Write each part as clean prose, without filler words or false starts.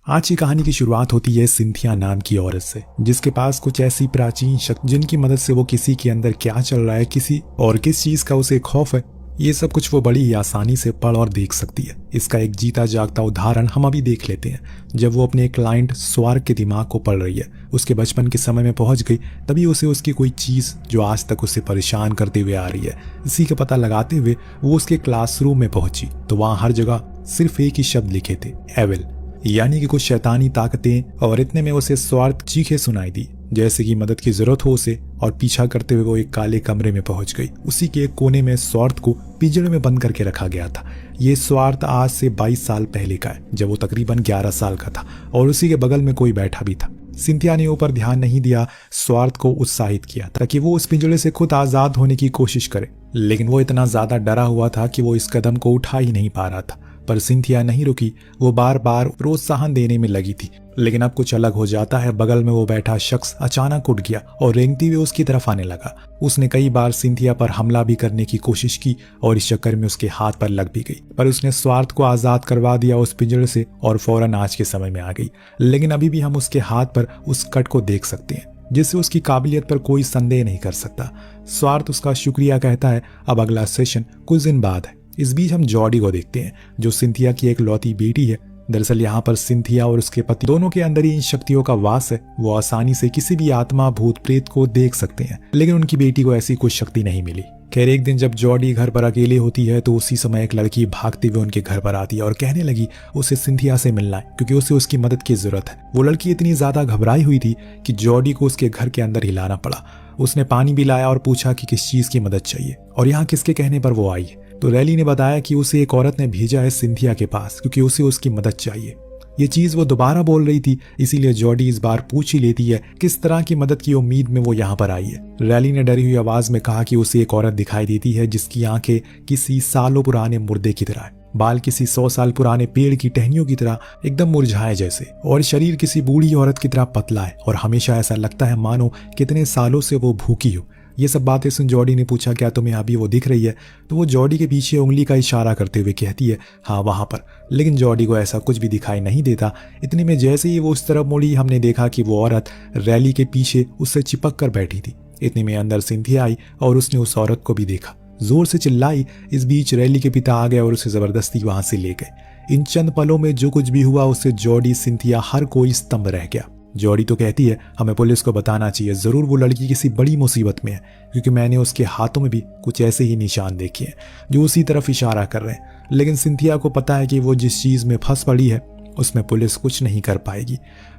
आज की कहानी की शुरुआत होती है सिंथिया नाम की औरत से, जिसके पास कुछ ऐसी प्राचीन शक्ति जिनकी मदद से वो किसी के अंदर क्या चल रहा है, किसी और किस चीज का उसे खौफ है, ये सब कुछ वो बड़ी ही आसानी से पढ़ और देख सकती है। इसका एक जीता जागता उदाहरण हम अभी देख लेते हैं। जब वो अपने क्लाइंट स्वार्ग के दिमाग को पढ़ रही है, उसके बचपन के समय में पहुंच गई, तभी उसे उसकी कोई चीज जो आज तक उसे परेशान करते हुए आ रही है, इसी का पता लगाते हुए वो उसके क्लासरूम में पहुंची तो वहां हर जगह सिर्फ एक ही शब्द लिखे थे, एविल, यानी कि कुछ शैतानी ताकतें। और इतने में उसे स्वार्थ चीखें सुनाई दी, जैसे कि मदद की जरूरत हो उसे, और पीछा करते हुए वो एक काले कमरे में पहुंच गई। उसी के एक कोने में स्वार्थ को पिंजरे में बंद करके रखा गया था। ये स्वार्थ आज से 22 साल पहले का है, जब वो तकरीबन 11 साल का था, और उसी के बगल में कोई बैठा भी था। सिंथिया ने ऊपर ध्यान नहीं दिया, स्वार्थ को उत्साहित किया ताकि वो उस पिंजरे से खुद आजाद होने की कोशिश करे, लेकिन वो इतना ज्यादा डरा हुआ था कि वो इस कदम को उठा ही नहीं पा रहा था। पर सिंथिया नहीं रुकी, वो बार बार प्रोत्साहन देने में लगी थी। लेकिन अब कुछ अलग हो जाता है। बगल में वो बैठा शख्स अचानक उठ गया और रेंगती हुई उसकी तरफ आने लगा। उसने कई बार सिंथिया पर हमला भी करने की कोशिश की और इस चक्कर में उसके हाथ पर लग भी गई, पर उसने स्वार्थ को आजाद करवा दिया उस पिंजरे से और फौरन आज के समय में आ गई। लेकिन अभी भी हम उसके हाथ पर उस कट को देख सकते हैं, जिससे उसकी काबिलियत पर कोई संदेह नहीं कर सकता। स्वार्थ उसका शुक्रिया कहता है। अब अगला सेशन कुछ दिन बाद है। इस बीच हम जॉडी को देखते हैं, जो सिंथिया की एक लौती बेटी है। दरअसल यहाँ पर सिंथिया और उसके पति दोनों के अंदर ही इन शक्तियों का वास है। वो आसानी से किसी भी आत्मा भूत प्रेत को देख सकते हैं, लेकिन उनकी बेटी को ऐसी कुछ शक्ति नहीं मिली। खैर, एक दिन जब जॉडी घर पर अकेले होती है तो उसी समय एक लड़की भागते हुए उनके घर पर आती है और कहने लगी उसे सिंथिया से मिलना है, क्योंकि उसे उसकी मदद की जरूरत है। वो लड़की इतनी ज्यादा घबराई हुई थी कि जॉडी को उसके घर के अंदर हिलाना पड़ा। उसने पानी भी लाया और पूछा कि किस चीज की मदद चाहिए और यहाँ किसके कहने पर वो आई है। तो रैली ने बताया कि उसे एक औरत ने भेजा है सिंथिया के पास, क्योंकि उसे उसकी मदद चाहिए। ये चीज वो दोबारा बोल रही थी, इसीलिए जॉडी इस बार पूछ ही लेती है किस तरह की मदद की उम्मीद में वो यहाँ पर आई है। रैली ने डरी हुई आवाज में कहा कि उसे एक औरत दिखाई देती है जिसकी आंखें किसी सालों पुराने मुर्दे की तरह है, बाल किसी 100 साल पुराने पेड़ की टहनियों की तरह एकदम मुरझाए जैसे, और शरीर किसी बूढ़ी औरत की तरह पतला है और हमेशा ऐसा लगता है मानो कितने सालों से वो भूखी हो। ये सब बातें सुन जॉडी ने पूछा क्या तुम्हें अभी वो दिख रही है? तो वो जॉडी के पीछे उंगली का इशारा करते हुए कहती है हाँ वहां पर। लेकिन जॉडी को ऐसा कुछ भी दिखाई नहीं देता। इतने में जैसे ही वो उस तरफ मुड़ी, हमने देखा कि वो औरत रैली के पीछे उससे चिपक कर बैठी थी। इतने में अंदर सिंथिया आई और उसने उस औरत को भी देखा, जोर से चिल्लाई। इस बीच रैली के पिता आ गए और उसे जबरदस्ती वहां से ले गए। इन चंद पलों में जो कुछ भी हुआ उससे जॉडी, सिंथिया, हर कोई स्तंभ रह गया। जॉडी तो कहती है हमें पुलिस को बताना चाहिए, जरूर वो लड़की किसी बड़ी मुसीबत में है, क्योंकि मैंने उसके हाथों में भी कुछ ऐसे ही निशान देखे हैं जो उसी तरफ इशारा कर रहे हैं। लेकिन सिंथिया को पता है कि वो जिस चीज में फंस पड़ी है उसमें पुलिस कुछ नहीं कर पाएगी।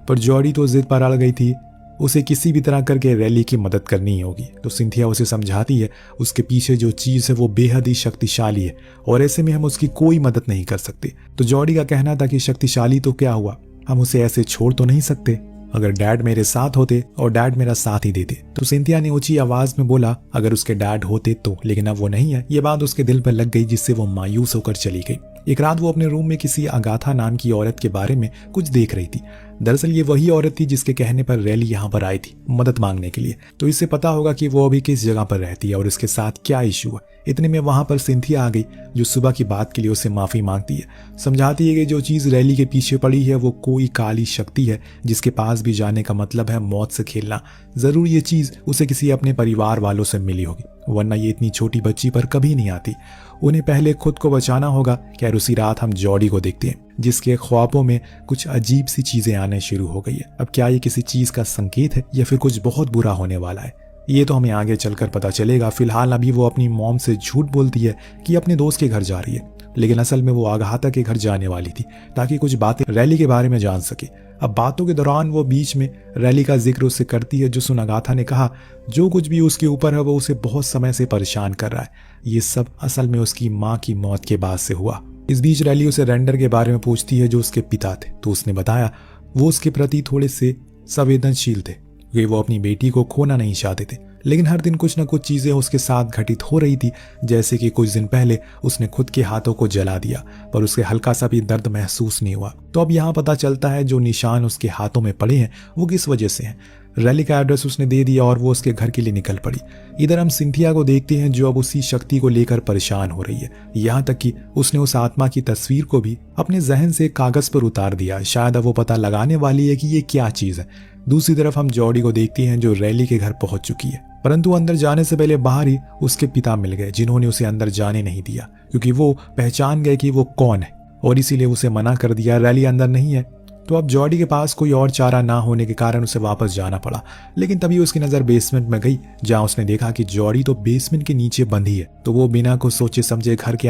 पर जॉडी तो जिद पर अड़ गई थी, उसे किसी भी तरह करके रैली की मदद करनी ही होगी। तो सिंथिया उसे समझाती है उसके पीछे जो चीज है वो बेहद ही शक्तिशाली है और ऐसे में हम उसकी कोई मदद नहीं कर सकते। तो जॉडी का कहना था कि शक्तिशाली तो क्या हुआ, हम उसे ऐसे छोड़ तो नहीं सकते। अगर डैड मेरे साथ होते और डैड मेरा साथ ही देते। तो सिंथिया ने ऊंची आवाज में बोला अगर उसके डैड होते तो, लेकिन अब वो नहीं है। ये बात उसके दिल पर लग गई, जिससे वो मायूस होकर चली गई। एक रात वो अपने रूम में किसी अगाथा नाम की औरत के बारे में कुछ देख रही थी। दरअसल ये वही औरत थी जिसके कहने पर रैली यहाँ पर आई थी मदद मांगने के लिए। तो इससे पता होगा कि वो अभी किस जगह पर रहती है और इसके साथ क्या इशू है। इतने में वहां पर सिंथिया आ गई, जो सुबह की बात के लिए उससे माफी मांगती है। समझाती है कि जो चीज रैली के पीछे पड़ी है वो कोई काली शक्ति है, जिसके पास भी जाने का मतलब है मौत से खेलना। जरूर ये चीज उसे किसी अपने परिवार वालों से मिली होगी, वरना ये इतनी छोटी बच्ची पर कभी नहीं आती। उन्हें पहले खुद को बचाना होगा। खैर, उसी रात हम जॉडी को देखते हैं, जिसके ख्वाबों में कुछ अजीब सी चीजें आने शुरू हो गई है। अब क्या ये किसी चीज का संकेत है या फिर कुछ बहुत बुरा होने वाला है, ये तो हमें आगे चलकर पता चलेगा। फिलहाल अभी वो अपनी मॉम से झूठ बोलती है कि अपने दोस्त के घर जा रही है, लेकिन असल में वो आगाथा के घर जाने वाली थी ताकि कुछ बातें रैली के बारे में जान सके। अब बातों के दौरान वो बीच में रैली का जिक्र उससे करती है, जो सुन अगाथा ने कहा जो कुछ भी उसके ऊपर है वो उसे बहुत समय से परेशान कर रहा है। ये सब असल में उसकी माँ की मौत के बाद से हुआ। इस बीच रैली उसे रेंडर के बारे में पूछती है जो उसके पिता थे। तो उसने बताया वो उसके प्रति थोड़े से संवेदनशील थे, क्योंकि वो अपनी बेटी को खोना नहीं चाहते थे। लेकिन हर दिन कुछ न कुछ चीजें उसके साथ घटित हो रही थी, जैसे कि कुछ दिन पहले उसने खुद के हाथों को जला दिया, पर उसे हल्का सा भी दर्द महसूस नहीं हुआ। तो अब यहाँ पता चलता है जो निशान उसके हाथों में पड़े हैं वो किस वजह से हैं। रैली का एड्रेस उसने दे दिया और वो उसके घर के लिए निकल पड़ी। इधर हम सिंथिया को देखते हैं जो अब उसी शक्ति को लेकर परेशान हो रही है, यहाँ तक कि उसने उस आत्मा की तस्वीर को भी अपने जहन से कागज पर उतार दिया। शायद अब वो पता लगाने वाली है कि ये क्या चीज है। दूसरी तरफ हम जॉडी को देखते हैं जो रैली के घर पहुंच चुकी है, परंतु अंदर जाने से पहले बाहर ही उसके पिता मिल गए, जिन्होंने उसे अंदर जाने नहीं दिया क्योंकि वो पहचान गए कि वो कौन है और इसीलिए उसे मना कर दिया। रैली अंदर नहीं है तो अब जॉडी के पास कोई और चारा ना होने के कारण उसे वापस जाना पड़ा। लेकिन तभी उसकी नजर बेसमेंट में गई, जहां उसने देखा कि जॉडी तो बेसमेंट के नीचे बंधी है। तो वो बिना कुछ सोचे समझे घर के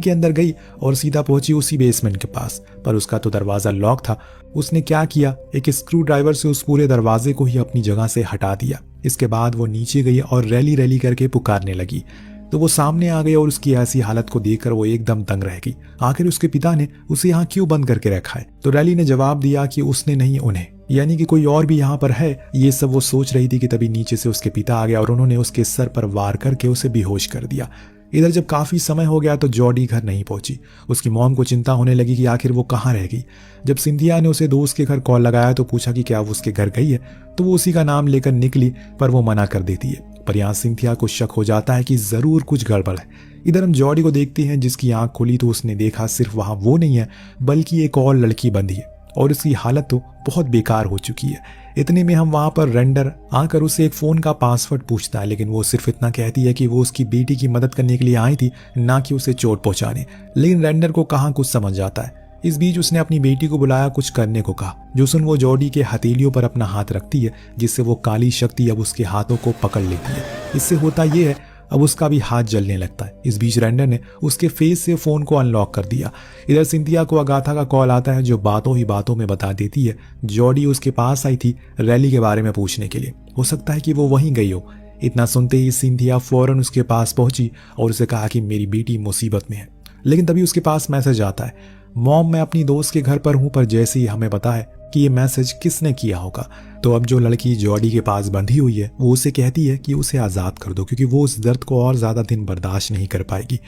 अंदर गई और सीधा पहुंची उसी बेसमेंट के पास, पर उसका तो दरवाजा लॉक था। उसने क्या किया, एक स्क्रू ड्राइवर से उस पूरे दरवाजे को ही अपनी जगह से हटा दिया। इसके बाद वो नीचे गई और रैली करके पुकारने लगी। तो वो सामने आ गई और उसकी ऐसी हालत को देखकर वो एकदम दंग रह गई। आखिर उसके पिता ने उसे यहाँ क्यों बंद करके रखा है? तो रैली ने जवाब दिया कि उसने नहीं, उन्हें, यानी कि कोई और भी यहाँ पर है। ये सब वो सोच रही थी कि तभी नीचे से उसके पिता आ गया और उन्होंने उसके सर पर वार करके उसे बेहोश कर दिया। इधर जब काफी समय हो गया तो जॉडी घर नहीं पहुंची। उसकी मॉम को चिंता होने लगी कि आखिर वो कहाँ रह गई। जब सिंथिया ने उसे दोस्त के घर कॉल लगाया तो पूछा कि क्या वो उसके घर गई है, तो वो उसी का नाम लेकर निकली, पर वो मना कर देती है। पर यहाँ सिंथिया को शक हो जाता है कि जरूर कुछ गड़बड़ है। इधर हम जॉडी को देखते हैं जिसकी आंख खुली तो उसने देखा सिर्फ वहां वो नहीं है बल्कि एक और लड़की बंधी है और उसकी हालत तो बहुत बेकार हो चुकी है। इतने में हम वहां पर रेंडर आकर उसे एक फोन का पासवर्ड पूछता है, लेकिन वो सिर्फ इतना कहती है कि वो उसकी बेटी की मदद करने के लिए आई थी, ना कि उसे चोट पहुंचाने। लेकिन रेंडर को कहाँ कुछ समझ जाता है। इस बीच उसने अपनी बेटी को बुलाया, कुछ करने को कहा। जो सुन वो जॉडी के हथेलियों पर अपना हाथ रखती है, जिससे वो काली शक्ति अब उसके हाथों को पकड़ लेती है। इससे होता यह है अब उसका भी हाथ जलने लगता है। इस बीच रेंडर ने उसके फेस से फोन को अनलॉक कर दिया। इधर सिंथिया को अगाथा का कॉल आता है जो बातों ही बातों में बता देती है जॉडी उसके पास आई थी रैली के बारे में पूछने के लिए। हो सकता है कि वो वहीं गई हो। इतना सुनते ही सिंथिया फौरन उसके पास पहुंची और उसे कहा कि मेरी बेटी मुसीबत में है। लेकिन तभी उसके पास मैसेज आता है, मॉम मैं अपनी दोस्त के घर पर हूं, पर जैसे ही हमें पता है कि ये मैसेज किसने किया होगा। तो अब जो लड़की जॉडी के पास बंधी हुई है वो उसे कहती है कि उसे आजाद कर दो क्योंकि वो उस दर्द को और ज्यादा दिन बर्दाश्त नहीं कर पाएगी।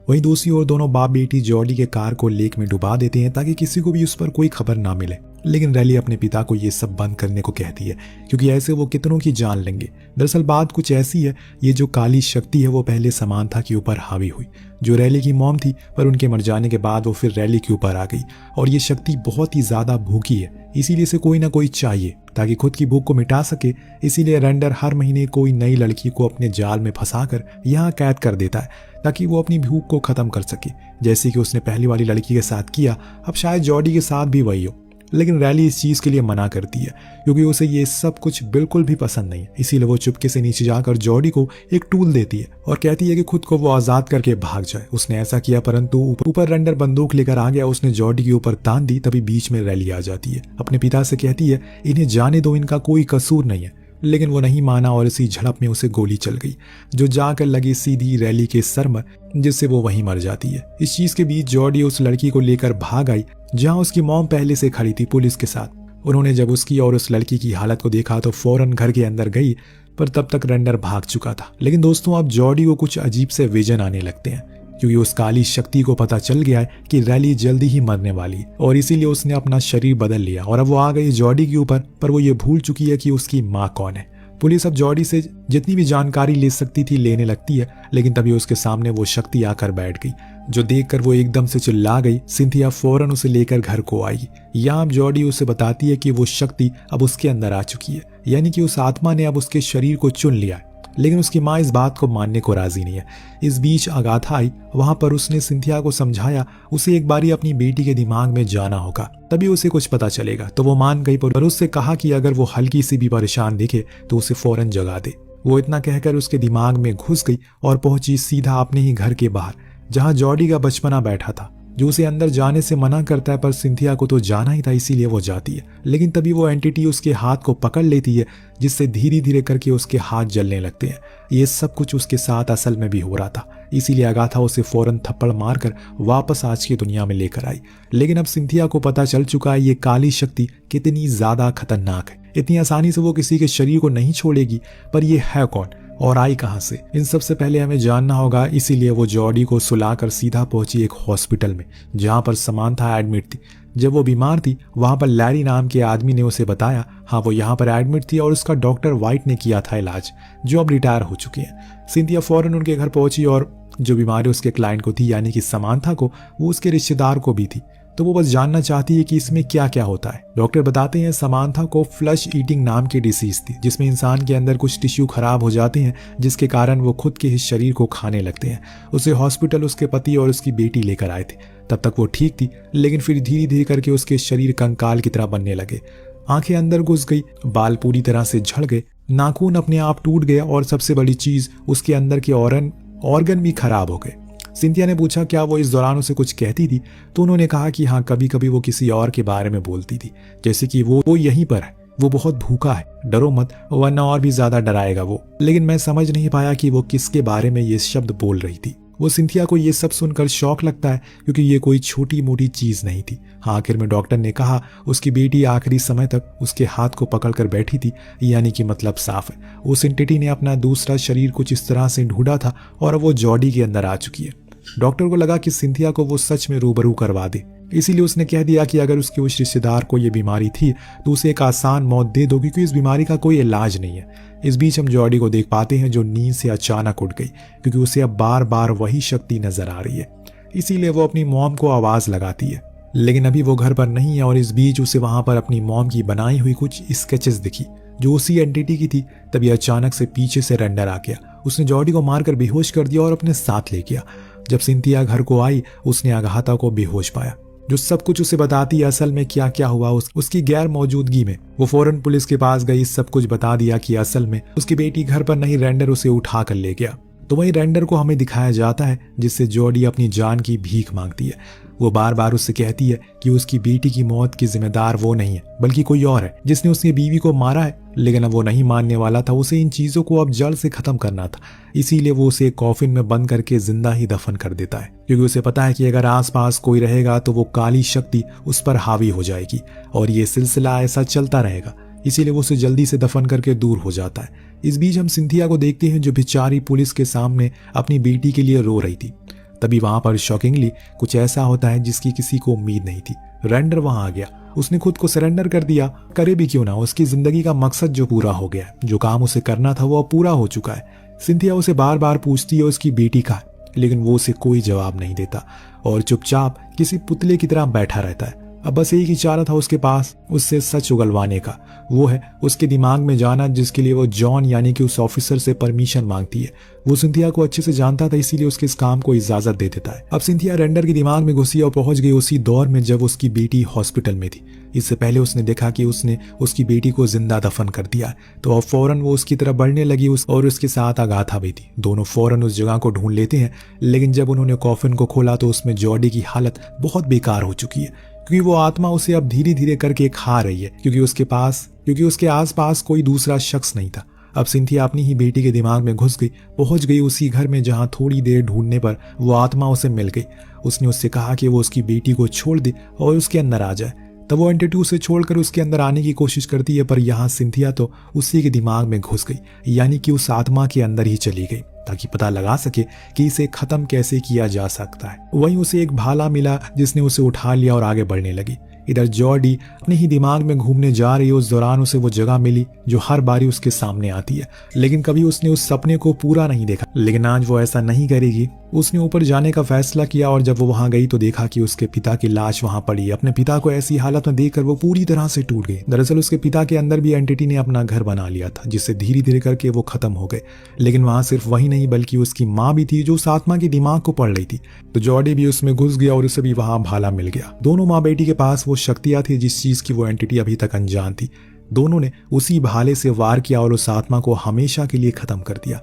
वहीं दूसरी ओर दोनों बाप बेटी जॉडी के कार को लेक में डुबा देते हैं ताकि किसी को भी उस पर कोई खबर ना मिले। लेकिन रैली अपने पिता को ये सब बंद करने को कहती है क्योंकि ऐसे वो कितनों की जान लेंगे। दरअसल बात कुछ ऐसी है, ये जो काली शक्ति है वो पहले समांथा के ऊपर हावी हुई जो रैली की मॉम थी, पर उनके मर जाने के बाद वो फिर रैली के ऊपर आ गई और ये शक्ति बहुत ही ज्यादा भूखी है, इसीलिए इसे कोई ना कोई चाहिए ताकि खुद की भूख को मिटा सके। इसीलिए रेंडर हर महीने कोई नई लड़की को अपने जाल में फंसाकर यहाँ कैद कर देता है ताकि वो अपनी भूख को खत्म कर सके, जैसे कि उसने पहली वाली लड़की के साथ किया। अब शायद जॉडी के साथ भी वही हो। लेकिन रैली इस चीज के लिए मना करती है क्योंकि उसे ये सब कुछ बिल्कुल भी पसंद नहीं है। इसीलिए वो चुपके से नीचे जाकर जॉडी को एक टूल देती है और कहती है कि खुद को वो आजाद करके भाग जाए। उसने ऐसा किया परंतु ऊपर रेंडर बंदूक लेकर आ गया। उसने जॉडी के ऊपर तान दी। तभी बीच में रैली आ जाती है। अपने पिता से कहती है इन्हें जाने दो, इनका कोई कसूर नहीं है। लेकिन वो नहीं माना और इसी झड़प में उसे गोली चल गई जो जाकर लगी सीधी रैली के सर में, जिससे वो वहीं मर जाती है। इस चीज के बीच जॉडी उस लड़की को लेकर भाग आई जहां उसकी मॉम पहले से खड़ी थी पुलिस के साथ। उन्होंने जब उसकी और उस लड़की की हालत को देखा तो फौरन घर के अंदर गई, पर तब तक रेंडर भाग चुका था। लेकिन दोस्तों अब जॉडी को कुछ अजीब से विजन आने लगते हैं क्योंकि उस काली शक्ति को पता चल गया है कि रैली जल्दी ही मरने वाली और इसीलिए उसने अपना शरीर बदल लिया और अब वो आ गई जॉडी के ऊपर, पर वो ये भूल चुकी है कि उसकी माँ कौन है। पुलिस अब जॉडी से जितनी भी जानकारी ले सकती थी लेने लगती है, लेकिन तभी उसके सामने वो शक्ति आकर बैठ गई जो देखकर वो एकदम से चिल्ला गई। सिंथिया फौरन उसे लेकर घर को आई। यहाँ अब जॉडी उसे बताती है कि वो शक्ति अब उसके अंदर आ चुकी है, यानी कि उस आत्मा ने अब उसके शरीर को चुन लिया है। लेकिन उसकी माँ इस बात को मानने को राजी नहीं है। इस बीच अगाथा आई, वहां पर उसने सिंथिया को समझाया उसे एक बारी अपनी बेटी के दिमाग में जाना होगा, तभी उसे कुछ पता चलेगा। तो वो मान गई, पर उससे कहा कि अगर वो हल्की सी भी परेशान दिखे तो उसे फौरन जगा दे। वो इतना कहकर उसके दिमाग में घुस गई और पहुंची सीधा अपने ही घर के बाहर जहां जॉडी का बचपना बैठा था जो उसे अंदर जाने से मना करता है, पर सिंथिया को तो जाना ही था इसीलिए वो जाती है। लेकिन तभी वो एंटिटी उसके हाथ को पकड़ लेती है जिससे धीरे धीरे करके उसके हाथ जलने लगते हैं। ये सब कुछ उसके साथ असल में भी हो रहा था, इसीलिए अगाथा उसे फौरन थप्पड़ मारकर वापस आज की दुनिया में लेकर आई। लेकिन अब सिंथिया को पता चल चुका है ये काली शक्ति कितनी ज्यादा खतरनाक है। इतनी आसानी से वो किसी के शरीर को नहीं छोड़ेगी, पर ये है कौन और आई कहां से, इन सबसे पहले हमें जानना होगा। इसीलिए वो जॉडी को सुलाकर सीधा पहुंची एक हॉस्पिटल में जहां पर समांथा एडमिट थी, जब वो बीमार थी वहां पर लैरी नाम के आदमी ने उसे बताया हाँ वो यहाँ पर एडमिट थी और उसका डॉक्टर वाइट ने किया था इलाज, जो अब रिटायर हो चुकी है। सिंथिया फौरन उनके घर पहुंची और जो बीमारी उसके क्लाइंट को थी यानी कि समांथा को, वो उसके रिश्तेदार को भी थी, तो वो बस जानना चाहती है कि इसमें क्या क्या होता है। डॉक्टर बताते हैं समांथा को फ्लश ईटिंग नाम की डिसीज थी, जिसमें इंसान के अंदर कुछ टिश्यू खराब हो जाते हैं जिसके कारण वो खुद के इस शरीर को खाने लगते हैं। उसे हॉस्पिटल उसके पति और उसकी बेटी लेकर आए थे। तब तक वो ठीक थी, लेकिन फिर धीरे धीरे करके उसके शरीर कंकाल की तरह बनने लगे। आंखें अंदर घुस गई, बाल पूरी तरह से झड़ गए, नाखून अपने आप टूट गया और सबसे बड़ी चीज उसके अंदर के ऑर्गन भी खराब हो गए। सिंथिया ने पूछा क्या वो इस दौरान उसे कुछ कहती थी, तो उन्होंने कहा कि हाँ कभी कभी वो किसी और के बारे में बोलती थी, जैसे कि वो यहीं पर है, वो बहुत भूखा है, डरो मत वरना और भी ज्यादा डराएगा वो। लेकिन मैं समझ नहीं पाया कि वो किसके बारे में ये शब्द बोल रही थी। वो सिंथिया को ये सब सुनकर शौक लगता है क्योंकि ये कोई छोटी मोटी चीज नहीं थी। आखिर में डॉक्टर ने कहा उसकी बेटी आखिरी समय तक उसके हाथ को पकड़कर बैठी थी, यानी कि मतलब साफ है उस एंटिटी ने अपना दूसरा शरीर कुछ इस तरह से ढूंढा था और वो जॉडी के अंदर आ चुकी है। डॉक्टर को लगा कि सिंथिया को वो सच में रूबरू करवा दे, इसीलिए उसने कह दिया कि अगर उसके उस रिश्तेदार को ये बीमारी थी तो उसे एक आसान मौत दे दो क्योंकि इस बीमारी का कोई इलाज नहीं है। इस बीच हम जॉडी को देख पाते हैं जो नींद से अचानक उठ गई क्योंकि उसे अब बार बार वही शक्ति नजर आ रही है। इसीलिए वो अपनी मॉम को आवाज लगाती है, लेकिन अभी वो घर पर नहीं है और इस बीच उसे वहां पर अपनी मॉम की बनाई हुई कुछ स्केचेस दिखी जो उसी एंटिटी की थी। तभी अचानक से पीछे से रेंडर आ गया, उसने जॉडी को मारकर बेहोश कर दिया और अपने साथ ले गया। जब सिंथिया घर को आई उसने अगाथा को बेहोश पाया, जो सब कुछ उसे बताती असल में क्या क्या हुआ उसकी गैर मौजूदगी में। वो फौरन पुलिस के पास गई, सब कुछ बता दिया कि असल में उसकी बेटी घर पर नहीं, रेंडर उसे उठा कर ले गया। तो वही रेंडर को हमें दिखाया जाता है जिससे जॉडी अपनी जान की भीख मांगती है। वो बार बार उससे कहती है कि उसकी बेटी की मौत की जिम्मेदार वो नहीं है बल्कि कोई और है जिसने उसकी बीवी को मारा है। लेकिन अब वो नहीं मानने वाला था, उसे इन चीजों को अब जड़ से खत्म करना था। इसीलिए वो उसे कॉफिन में बंद करके जिंदा ही दफन कर देता है क्योंकि उसे पता है कि अगर आसपास कोई रहेगा तो वो काली शक्ति उस पर हावी हो जाएगी और ये सिलसिला ऐसा चलता रहेगा। इसीलिए वो उसे जल्दी से दफन करके दूर हो जाता है। इस बीच हम सिंथिया को देखते हैं जो बेचारी पुलिस के सामने अपनी बेटी के लिए रो रही थी। तभी वहां पर शॉकिंगली कुछ ऐसा होता है जिसकी किसी को उम्मीद नहीं थी। रेंडर वहां आ गया, उसने खुद को सरेंडर कर दिया, करे भी क्यों ना, उसकी जिंदगी का मकसद जो पूरा हो गया, जो काम उसे करना था वो अब पूरा हो चुका है। सिंथिया उसे बार बार पूछती है उसकी बेटी का, लेकिन वो उसे कोई जवाब नहीं देता और चुपचाप किसी पुतले की तरह बैठा रहता है। अब बस एक ही चारा था उसके पास उससे सच उगलवाने का, वो है उसके दिमाग में जाना, जिसके लिए वो जॉन यानी कि उस ऑफिसर से परमिशन मांगती है। वो सिंथिया को अच्छे से जानता था, इसीलिए उसके इस काम को इजाजत दे देता है। अब सिंथिया रेंडर के दिमाग में घुसी और पहुंच गई उसी दौर में जब उसकी बेटी हॉस्पिटल में थी। इससे पहले उसने देखा कि उसने उसकी बेटी को जिंदा दफन कर दिया, तो अब फौरन वो उसकी तरफ बढ़ने लगी और उसके साथ अगाथा भी थी। दोनों फौरन उस जगह को ढूंढ लेते हैं, लेकिन जब उन्होंने कॉफिन को खोला तो उसमें जॉडी की हालत बहुत बेकार हो चुकी है क्योंकि वो आत्मा उसे अब धीरे धीरे करके खा रही है क्योंकि उसके आसपास कोई दूसरा शख्स नहीं था। अब सिंथिया अपनी ही बेटी के दिमाग में घुस गई, पहुंच गई उसी घर में जहां थोड़ी देर ढूंढने पर वो आत्मा उसे मिल गई। उसने उससे कहा कि वो उसकी बेटी को छोड़ दे और उसके अंदर आ जाए। तब वो एंटिटी उसे छोड़कर उसके अंदर आने की कोशिश करती है, पर यहाँ सिंथिया तो उसी के दिमाग में घुस गई, यानी कि उस आत्मा के अंदर ही चली गई ताकि पता लगा सके कि इसे खत्म कैसे किया जा सकता है। वहीं उसे एक भाला मिला जिसने उसे उठा लिया और आगे बढ़ने लगी। इधर जॉडी अपने ही दिमाग में घूमने जा रही है। उस दौरान उसे वो जगह मिली जो हर बारी उसके सामने आती है, लेकिन कभी उसने उस सपने को पूरा नहीं देखा। लेकिन आज वो ऐसा नहीं करेगी। उसने ऊपर जाने का फैसला किया और जब वो वहां गई तो देखा कि उसके पिता की लाश वहां पड़ी। अपने पिता को ऐसी हालत में देखकर वो पूरी तरह से टूट गई। दरअसल उसके पिता के अंदर भी एंटिटी ने अपना घर बना लिया था, जिससे धीरे धीरे करके वो खत्म हो गए। लेकिन वहां सिर्फ वही नहीं बल्कि उसकी माँ भी थी जो उस आत्मा के दिमाग को पढ़ रही थी। तो जॉडी भी उसमें घुस गया और उसे भी वहां भाला मिल गया। दोनों माँ बेटी के पास वो शक्तियां थी जिस चीज की वो एंटिटी अभी तक अनजान थी। दोनों ने उसी भाले से वार किया और उस आत्मा को हमेशा के लिए खत्म कर दिया।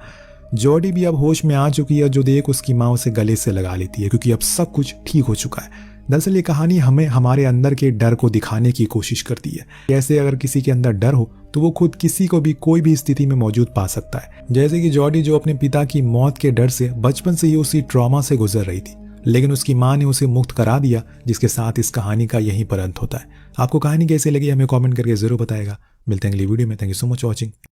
जॉडी भी अब होश में आ चुकी है, जो देख उसकी माँ उसे गले से लगा लेती है क्योंकि अब सब कुछ ठीक हो चुका है। दरअसल ये कहानी हमें हमारे अंदर के डर को दिखाने की कोशिश करती है। कैसे अगर किसी के अंदर डर हो तो वो खुद किसी को भी कोई भी स्थिति में मौजूद पा सकता है। जैसे कि जॉडी जो अपने पिता की मौत के डर से बचपन से ही उसी ट्रॉमा से गुजर रही थी, लेकिन उसकी माँ ने उसे मुक्त करा दिया, जिसके साथ इस कहानी का यहीं पर अंत होता है। आपको कहानी कैसे लगी हमें कमेंट करके जरूर बताएगा। मिलते हैं अगली वीडियो में। Thank you so much watching.